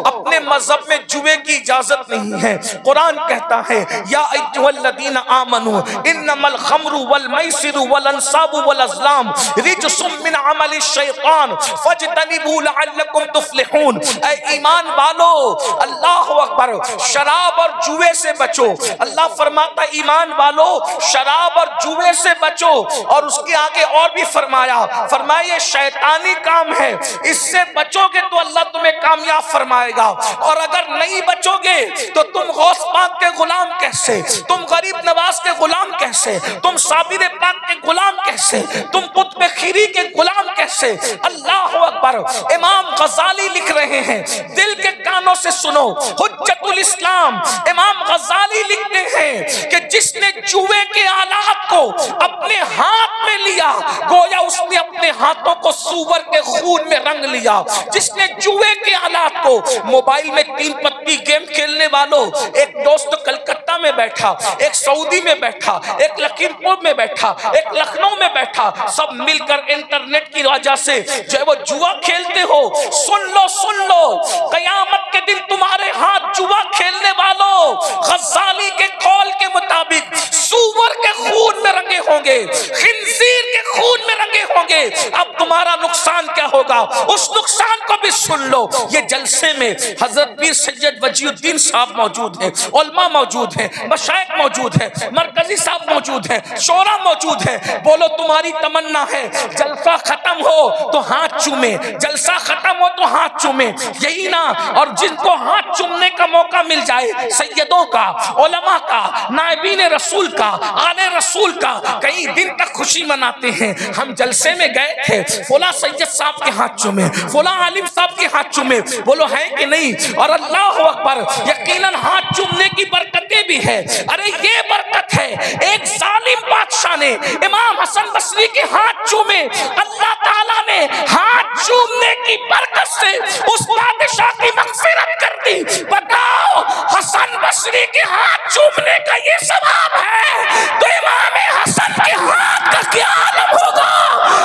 अपने मजहब में जुए की इजाजत नहीं है। कुरान कहता है या अय्युहल्लज़ीना आमनू इन्नमल खम्रु वल मैसिरु वल अंसाबु वल अज़लाम रिजसुम मिन अमलि शैतान फज्तनिबू लअल्लकुम तुफ्लिहून। ऐ ईमान वालो, अल्लाहु अकबर, शराब और जुए से बचो। अल्लाह फरमाता ईमान वालो शराब और जुए से बचो, और उसके आगे और भी फरमाया ये शैतानी काम है, इससे बचोगे तो अल्लाह तुम्हें कामयाब फरमाएगा, और अगर नहीं बचोगे तो तुम गौस पाक के गुलाम कैसे, तुम गरीब नवाज के गुलाम कैसे, तुम साबिर पाक के गुलाम कैसे, तुम कुतुब खीरी के गुलाम कैसे। अल्लाह अकबर। इमाम गजाली लिख रहे हैं, दिल के कानों से सुनो, हुज्जतुल इस्लाम इमाम गजाली लिखते हैं कि जिसने जुए के आलात को अपने हाथ में लिया गोया उसने अपने हाथों को सूअर के खून में रंग लिया। जिसने जुए के आलात को, मोबाइल में 3 पत्ती गेम खेलने वालों, एक दोस्त कलकत्ता में बैठा, एक सऊदी में बैठा, एक लखीमपुर में बैठा, एक लखनऊ में बैठा, सब मिलकर इंटरनेट की वजह से जो है वो जुआ खेलते हो। सुन लो कयामत के दिन तुम्हारे हाथ जुआ खेलने वालों गजाली के कौल के मुताबिक सूअर के खून में रंगे होंगे, खिंजीर के खून में रंगे होंगे। अब तुम्हारा नुकसान क्या होगा, उस नुकसान को भी सुन लो। ये जलसे में हजरत पीर सैयद वजीउद्दीन साहब मौजूद हैं, उलमा मौजूद हैं, मशाइख मौजूद हैं, मरकजी साहब मौजूद हैं, शोरा मौजूद है। बोलो तुम्हारी तमन्ना है जलसा खत्म हो तो हाथ चूमे, जलसा खत्म हो तो हाथ चूमे, यही ना। और जिनको हाथ चूमने का मौका मिल जाए सैयदों का, उलमा का, नायबीन रसूल का, आले रसूल का, कई दिन तक खुशी मनाते हैं। हम जलसे में गए थे, फुला सैयद साहब के हाथ चूमे, फुला आलिम साहब के हाथ चूमे, बोलो है कि नहीं। और अल्लाह अकबर, यकीनन हाथ चूमने की बरकतें भी है। अरे ये बरकत है, एक जालिम बादशाह ने इमाम हसन बसरी के हाथ चूमे, अल्लाह ताला ने हाथ चूमने की बरकत से उस बादशाह की मग़फ़िरत कर दी। बताओ हसन बसरी के हाथ चूमने का ये सवाब है तो इमाम हसन के हाथ का क्या आलम होगा।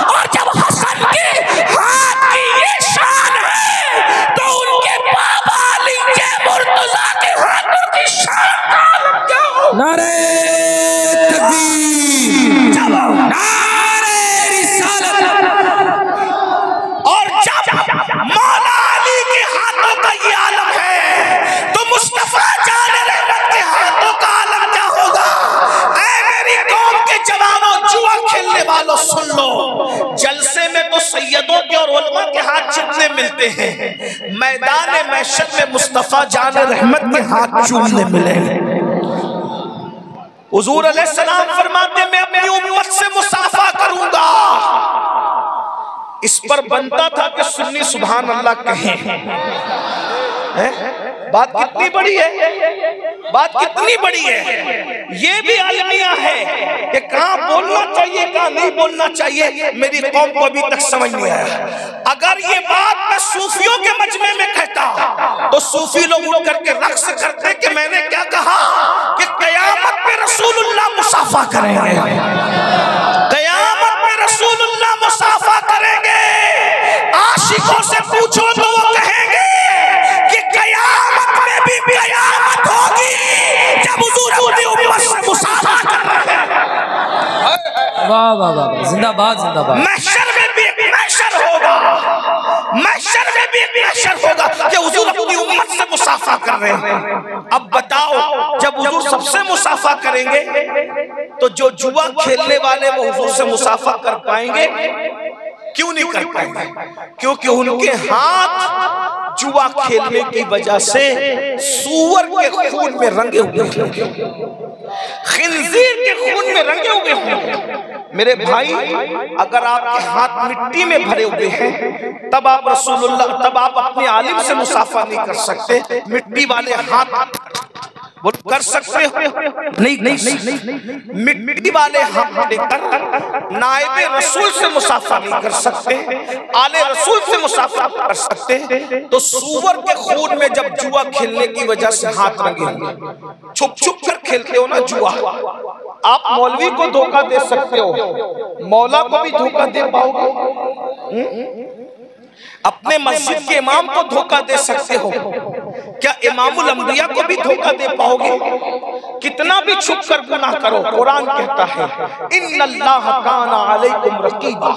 और जब हसन के हाथ की ये शान है तो उनके बाबा अली के मुर्तज़ा के हाथों की शान का आलम क्या होगा। नारे तकबीर, नारे रिसालत। और जब मौला अली के हाथों का ये आलम है तो मुस्तफा जान रहमत के हाथों का आलम क्या होगा। ऐ मेरी कौम के जवानों, जुआ खेलने वालों सुन लो, जलसे में तो सैयदों के और उलमा के हाथ चूमने मिलते हैं, मैदान महशर में मुस्तफा जान रहमत के हाथ चूमने मिले। हुजूर अलैहिस्सलाम फरमाते मैं अपनी उम्मत से मुसाफा करूंगा। इस पर बनता था कि सुन्नी सुभान अल्लाह कहें। बात कितनी बड़ी है, बात कितनी बड़ी है। ये भी अलमिया है कि कहाँ बोलना चाहिए कहाँ नहीं बोलना चाहिए, मेरी कौम को अभी तक समझ नहीं आया। अगर ये बात मैं सूफियों के मजमे में कहता तो सूफी लोग उठ करके रक्स करते कि मैंने क्या कहा कि कयामत में रसूलुल्लाह मुसाफा करेंगे, कयामत में रसूलुल्लाह मुसाफा करेंगे। आशिकों से पूछो तो वो कहेंगे कि कयामत में भी कयामत होगी जब हुजूर अपनी उम्मत से मुसाफा कर रहे हैं। वाह वाह वाह, जिंदाबाद जिंदाबाद। महशर में भी एक महशर होगा, महशर में भी एक महशर होगा कि हुजूर अपनी उम्मत से मुसाफा कर रहे हैं। अब बताओ जब हुजूर सबसे मुसाफा करेंगे तो जो जुआ खेलने वाले वो हुजूर से मुसाफा कर पाएंगे? क्यों नहीं कर पाएंगे? क्योंकि उनके हाथ जुआ खेलने की वजह से सूअर के खून में रंगे हुए हैं, खिंजीर के खून में रंगे हुए हैं। मेरे भाई, अगर आपके हाथ मिट्टी में भरे हुए हैं तब आप रसूलुल्लाह, तब आप अपने आलिम से मुसाफा नहीं कर सकते। मिट्टी वाले हाथ कर सकते हो? नहीं। मिट्टी वाले हाथ लेकर नायब रसूल से मुसाफा नहीं कर सकते, आले रसूल से मुसाफा कर सकते। तो सूअर के खून में जब जुआ खेलने की वजह से हाथ रंगे, छुप छुप कर खेलते हो ना जुआ, आप मौलवी को धोखा दे सकते हो, मौला को भी धोखा दे पाओगे। अपने मस्जिद के इमाम को धोखा दे सकते हो, क्या इमामुल अंबिया को भी धोखा दे पाओगे? कितना भी छुप कर गुनाह करो, कुरान कहता है इन्नल्लाह काना अलैकुम रकीबा,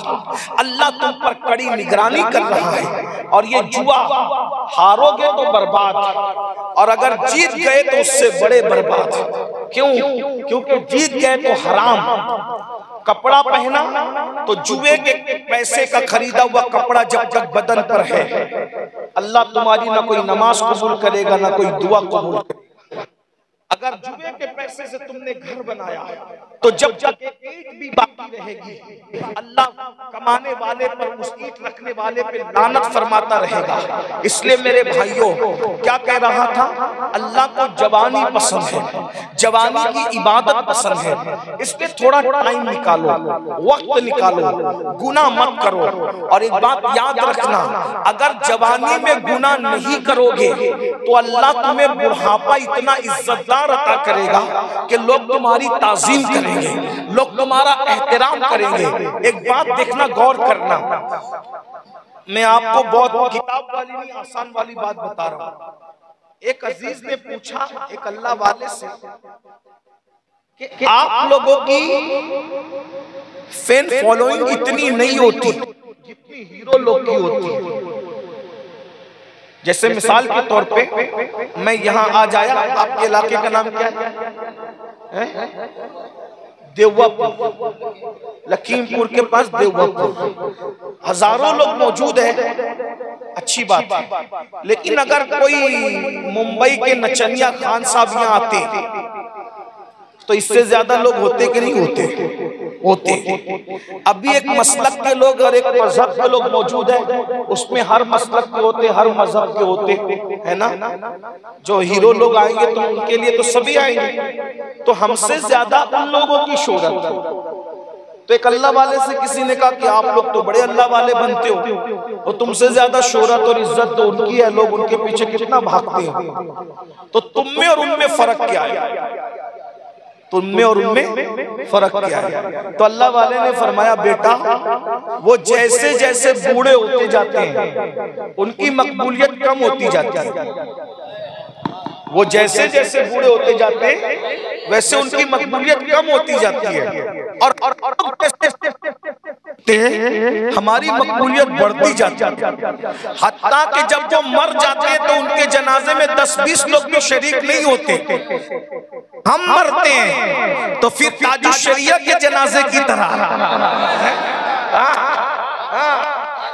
अल्लाह तुम पर कड़ी निगरानी कर रहा है। और ये जुआ हारोगे तो बर्बाद, और अगर जीत गए तो उससे बड़े बर्बाद। क्यों? क्योंकि जीत गए तो हराम। कपड़ा पहना तो जुए के पैसे का खरीदा हुआ कपड़ा जब तक बदन पर है, अल्लाह तुम्हारी ना कोई नमाज कबूल करेगा ना कोई दुआ कबूल करेगा। अगर जुए के पैसे से तुमने घर बनाया तो जब तक ईंट भी बाकी रहेगी, अल्लाह कमाने वाले पर, उस ईंट रखने वाले पे लानत फरमाता रहेगा। इसलिए मेरे भाइयों, क्या कह रहा था, अल्लाह को जवानी पसंद है, जवानी की इबादत पसंद है, इसलिए थोड़ा टाइम निकालो, वक्त निकालो, गुनाह मत करो। और एक बात याद रखना, अगर जवानी में गुनाह नहीं करोगे तो अल्लाह तुम्हें बुढ़ापा इतना इज्जतदार अता करेगा कि लोग तुम्हारी ताजीम करेंगे, लोग तुम्हारा एहतराम करेंगे। एक बात देखना, गौर करना, मैं आपको बहुत किताब वाली नहीं आसान वाली बात बता रहा हूं। एक अजीज ने पूछा एक अल्लाह वाले से कि आप लोगों की फैन फॉलोइंग इतनी नहीं होती जितनी हीरो लोग की होती। जैसे मिसाल के तौर पे मैं यहाँ आ जाया, आपके इलाके का नाम क्या है? देववापुर, लखीमपुर के पास देववापुर, हजारों लोग मौजूद है, अच्छी बात है। लेकिन अगर कोई मुंबई के नचनिया खान साहब यहाँ आते तो इससे ज्यादा लोग होते कि नहीं होते? होते। अभी एक मसलक के लोग और एक मजहब के लोग मौजूद है, उसमें हर मसलक के होते, हर मजहब के होते, है ना। जो हीरो लोग आएंगे तो उनके लिए तो सभी आएंगे, तो हमसे ज्यादा उन लोगों की शोहरत। तो एक अल्लाह वाले से किसी ने कहा कि आप लोग तो बड़े अल्लाह वाले बनते हो, और तुमसे ज्यादा शोहरत और इज्जत तो उनकी है, लोग उनके पीछे कितना भागते हैं, तो तुम में और उनमें फर्क क्या है? तुम में और उनमें फर्क क्या है? तो अल्लाह वाले ने फरमाया, बेटा वो जैसे जैसे बूढ़े होते जाते हैं उनकी मकबूलियत कम होती जाती है। वो जैसे जैसे बूढ़े होते जाते हैं वैसे उनकी मकबूलियत कम होती जाती है, और हमारी मकबूलियत बढ़ती जाती है। हत्ता कि जब वो मर जाते हैं तो उनके जनाजे में 10-20 लोग भी शरीक नहीं होते। हम मरते हैं तो फिर ताजु शरिया के जनाजे की तरह,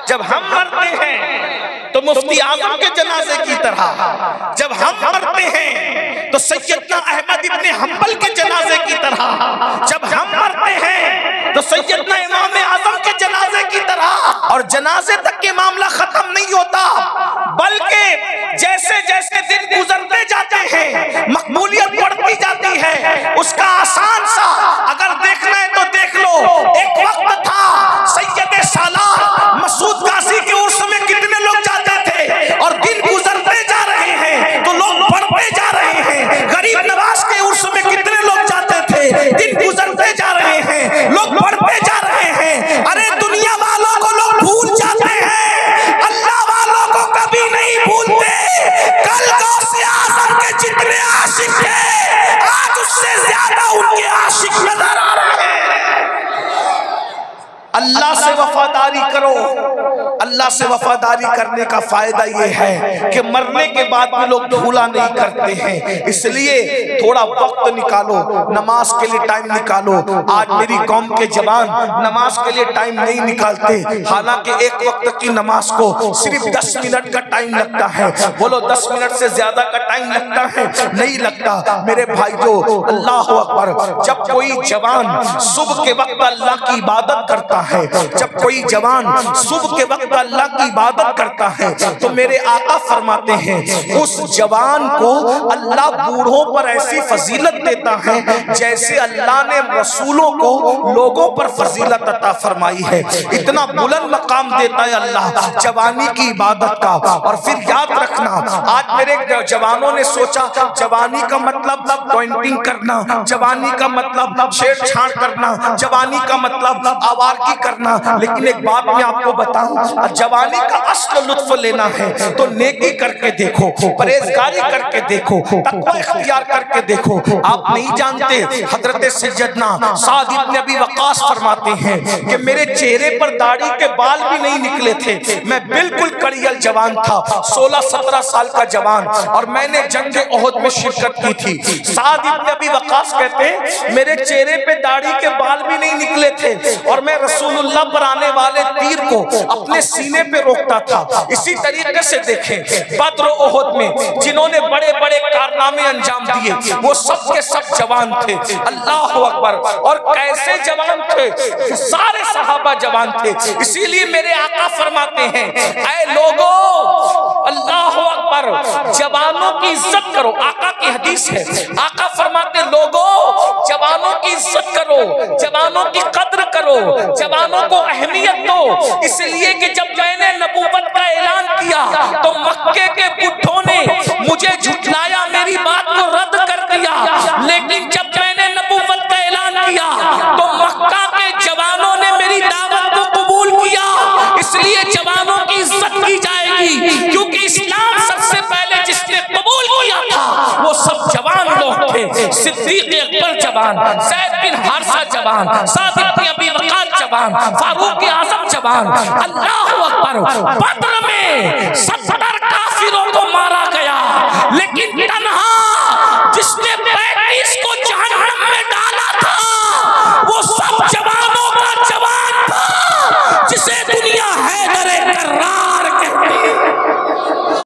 जब हम मरते हैं तो मुफ्ती आजम के जनाजे की तरह, जब हम मरते हैं तो सैयदना अहमद इब्ने हंबल के जनाजे की तरह, जब हम मरते हैं तो सैयदना इमाम आजम के जनाजे की तरह। और जनाजे तक के मामला खत्म नहीं होता, बल्कि जैसे जैसे दिन गुजरते जाते हैं मकबूलियत बढ़ती जाती है। उसका आसान सा अगर देखना है तो देख लो, एक वक्त था सैयद सालार मसूद गाजी के उर्स में कितने लोग जाते थे, और दिन गुजरते जा रहे हैं तो लोग बढ़ते जा रहे हैं। गरीब नवाज के उर्स में कितने लोग जाते थे, दिन गुजरते जा रहे हैं, लोग बढ़ते जा रहे हैं। अरे दुनिया वालों को लोग भूल जाते हैं, अल्लाह वालों को कभी नहीं भूलते। कल गौसे आजम के जितने आशिक थे आज उससे ज्यादा उनके आशिक नजर आ रहे हैं। अल्लाह से वफादारी करो। अल्लाह से वफादारी करने का फायदा ये है कि मरने के बाद भी लोग भूला नहीं करते हैं। इसलिए थोड़ा वक्त निकालो, नमाज के लिए टाइम निकालो। आज मेरी कौम के जवान नमाज के लिए टाइम नहीं निकालते, हालांकि एक वक्त की नमाज को सिर्फ 10 मिनट का टाइम लगता है। बोलो 10 मिनट से ज्यादा का टाइम लगता है? नहीं लगता। मेरे भाइयों, अल्लाह अकबर, जब कोई जवान सुबह के वक्त अल्लाह की इबादत करता है, जब कोई जवान सुबह के वक्त अल्लाह की इबादत करता है तो मेरे आका फरमाते हैं उस जवान को अल्लाह बूढ़ों पर ऐसी फजीलत देता है जैसे अल्लाह ने रसूलों को लोगों पर फजीलत अता फरमाई है। इतना बुलंद मकाम देता है अल्लाह जवानी की इबादत का। और फिर याद रखना, आज मेरे जवानों ने सोचा जवानी का मतलब पॉइंटिंग करना, जवानी का मतलब छेड़छाड़ करना, जवानी का मतलब आवारगी करना। लेकिन एक बात मैं आपको बताऊं, जवानी का असल लुत्फ लेना है तो नेकी करके देखो, परहेजगारी करके देखो, तकवा इख्तियार करके देखो। आप नहीं जानते, हजरत सैयदना साद इब्न अबी वक्कास फरमाते हैं कि मेरे चेहरे पर दाढ़ी के बाल भी नहीं निकले थे, मैं बिल्कुल कड़ियल जवान था, 16-17 साल का जवान, और मैंने जंग ओहद में शिरकत की थी। साद इब्न अबी वक्कास कहते हैं मेरे चेहरे पे दाढ़ी के बाल भी नहीं निकले थे और मैं रसूलुल्लाह पर आने वाले तीर को अपने सीने पे रोकता था। इसी तरीके से देखें बद्र ओहद में जिन्होंने बड़े बड़े कारनामे अंजाम दिए वो सब के सब जवान थे। अल्लाह अकबर। और कैसे जवान थे, सारे सहाबा जवान थे। इसीलिए मेरे आका फरमाते हैं ऐ लोगों, अल्लाह अकबर, जवानों की इज्जत करो। आका की हदीस है, आका फरमाते लोगों जवानों की इज्जत करो, जवानों की कद्र करो, जवानों को अहमियत दो। इसलिए कि जब मैंने नबूवत का ऐलान किया तो मक्के के बुड्ढों ने मुझे झुठलाया, मेरी बात को रद्द कर दिया, लेकिन जब मैंने नबूवत का ऐलान किया तो मक्का के जवानों ने मेरी दावत को कबूल किया। इसलिए जवानों की इज्जत की जाएगी, क्योंकि इस्लाम सबसे पहले जिसने कबूल किया था वो सब जवान लोग थे। सिद्दीक अकबर जवान, ज़ैद बिन हारिसा जवान, साद इब्न अबी वक्कास जवान, फारूक आज़म जवान। अल्लाह अकबर। बद्र में 70 काफिरों को मारा गया, लेकिन तन्हा जिसने